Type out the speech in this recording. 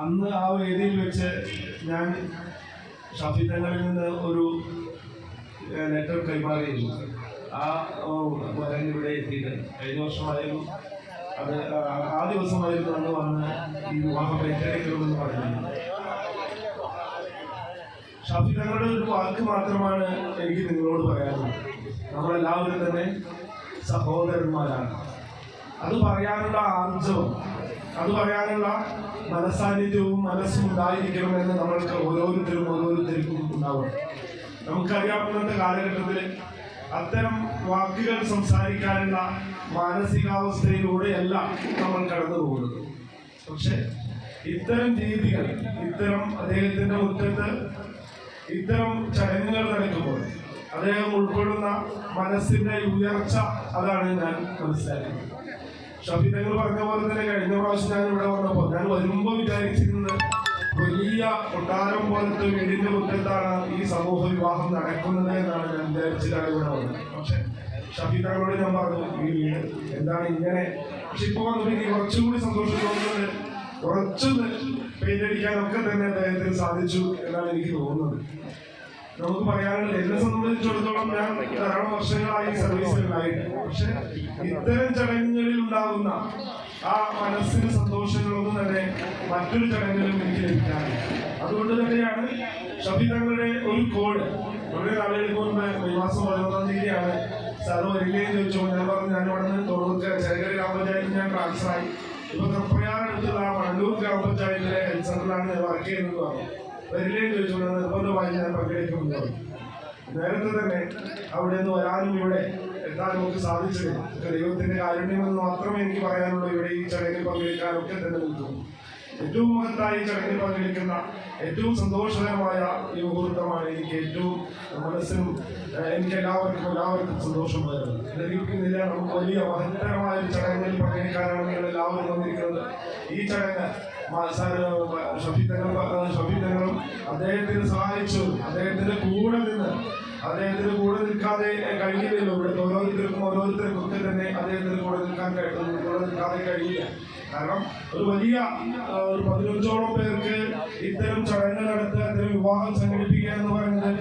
അന്ന് ആ വേദിയിൽ വെച്ച് ഞാൻ ഷാഫി തങ്ങളിൽ നിന്ന് ഒരു ലെറ്റർ കൈമാറിയിരുന്നു. ആ വരൻ ഇവിടെ എത്തിയിട്ട് കഴിഞ്ഞ വർഷമായിരുന്നു. അത് ആ ദിവസമായിരുന്നു അന്ന് വന്ന് ഈ വിവാഹം ഏറ്റെടുക്കണമെന്ന് പറഞ്ഞിരുന്നു. ഷാഫി തങ്ങളുടെ ഒരു വാക്ക് മാത്രമാണ് എനിക്ക് നിങ്ങളോട് പറയാനുള്ളത്. നമ്മളെല്ലാവരും തന്നെ സഹോദരന്മാരാണ്. അത് പറയാനുള്ള ആർജവം, അത് പറയാനുള്ള മനസാന്നിധ്യവും മനസ്സും ഉണ്ടായിരിക്കണമെന്ന് നമ്മൾക്ക് ഓരോരുത്തർക്കും ഉണ്ടാവണം. നമുക്കറിയാവുന്ന കാലഘട്ടത്തിൽ അത്തരം വാക്കുകൾ സംസാരിക്കാനുള്ള മാനസികാവസ്ഥയിലൂടെയല്ല നമ്മൾ കടന്നു പോകുന്നത്. പക്ഷെ ഇത്തരം രീതികൾ, ഇത്തരം അദ്ദേഹത്തിന്റെ മുറ്റത്ത് ഇത്തരം ചടങ്ങുകൾ നടക്കുമ്പോൾ അദ്ദേഹം ഉൾക്കൊള്ളുന്ന മനസ്സിന്റെ ഉയർച്ച, അതാണ് ഞാൻ മനസ്സിലാക്കുന്നത്. ഷാഫി തങ്ങൾ പറഞ്ഞ പോലെ തന്നെ കഴിഞ്ഞ പ്രാവശ്യം ഞാൻ ഇവിടെ വന്നപ്പോൾ ഞാൻ വരുമ്പോൾ വിചാരിച്ചിരുന്നത് വലിയ കൊട്ടാരം പോലത്തെ വീടിന്റെ മുറ്റത്താണ് ഈ സമൂഹ വിവാഹം നടക്കുന്നത് എന്നാണ് ഞാൻ വിചാരിച്ചിട്ടാണ് ഇവിടെ വന്നത്. പക്ഷെ ഷാഫി തങ്ങളോട് ഞാൻ പറഞ്ഞു, ഈ വീട് എന്താണ് ഇങ്ങനെ. പക്ഷെ ഇപ്പൊ വന്നപ്പോൾ എനിക്ക് കുറച്ചുകൂടി സന്തോഷം തോന്നുന്നത്, കുറച്ചൊന്ന് പെയിന്റ് അടിക്കാനൊക്കെ തന്നെ അദ്ദേഹത്തിന് സാധിച്ചു എന്നാണ് എനിക്ക് തോന്നുന്നത്. നമുക്ക് പറയാനുള്ളത്, എന്നെ സംബന്ധിച്ചിടത്തോളം ഞാൻ ധാരാളം വർഷങ്ങളായി സർവീസിലുണ്ടായിട്ട്, പക്ഷെ ഇത്തരം ചടങ്ങുകളിൽ ഉണ്ടാകുന്ന ആ മനസ്സിന് സന്തോഷങ്ങളൊന്നും തന്നെ മറ്റൊരു ചടങ്ങിലും എനിക്ക് ലഭിക്കാറില്ല. അതുകൊണ്ട് തന്നെയാണ് ഷാഫി തങ്ങളുടെ ഒരു കോഡ് വളരെ നാളുകൾക്ക് മുൻപ് മെയ് മാസം 11-ാം തീയതിയാണ് സാറ് വരികയും ചോദിച്ചു. ഞാൻ പറഞ്ഞു, ഞാൻ ഇവിടെ നിന്ന് തൊണ്ണൂറ് ചേകര ഗ്രാമപഞ്ചായത്തിൽ ഞാൻ ട്രാൻസ്ഫറായി. ഇപ്പൊ തൃപ്രയാറടുത്തുള്ള മണലൂർ ഗ്രാമപഞ്ചായത്തിലെ ഹെൽത്ത് സെന്ററിലാണ് ഞാൻ വർക്ക് ചെയ്യുന്നത് പറഞ്ഞു. വരികയും ചോദിച്ചു. നിർബന്ധമായി ഞാൻ പങ്കെടുക്കുമെന്ന് പറഞ്ഞു. നേരത്തെ തന്നെ അവിടെ നിന്ന് വരാനും ഇവിടെ എത്താനും നമുക്ക് സാധിച്ചത് ദൈവത്തിന്റെ കാരുണ്യമെന്ന് മാത്രമേ എനിക്ക് പറയാനുള്ളൂ. ഇവിടെ ഈ ചടങ്ങിൽ പങ്കെടുക്കാനൊക്കെ തന്നെ നിൽക്കും. ഏറ്റവും മഹത്തായി ചടങ്ങിൽ പങ്കെടുക്കുന്ന ഏറ്റവും സന്തോഷകരമായ ഈ മുഹൂർത്തമാണ് എനിക്ക് ഏറ്റവും മനസ്സിനും എനിക്ക് എല്ലാവർക്കും സന്തോഷം വരുന്നത്. ലഭിക്കുന്നില്ല. നമുക്ക് വലിയ മഹത്തരമായ ഒരു ചടങ്ങിൽ പങ്കെടുക്കാനാണ് നിങ്ങൾ എല്ലാവരും വന്നിരിക്കുന്നത്. ഈ ചടങ്ങ് ഷാഫി തങ്ങളും അദ്ദേഹത്തിന് സഹായിച്ചു, അദ്ദേഹത്തിന്റെ കൂടെ നിൽക്കാതെ കഴിയില്ലല്ലോ. ഇവിടെ ഓരോരുത്തർക്കും ഒക്കെ തന്നെ അദ്ദേഹത്തിന് കൂടെ നിൽക്കാതെ കഴിയില്ല. കാരണം ഒരു വലിയ 15ഓളം പേർക്ക് ഇത്തരം ചടങ്ങുകൾ നടത്തുക, ഇത്തരം വിവാഹം സംഘടിപ്പിക്കുക എന്ന് പറയുന്നത്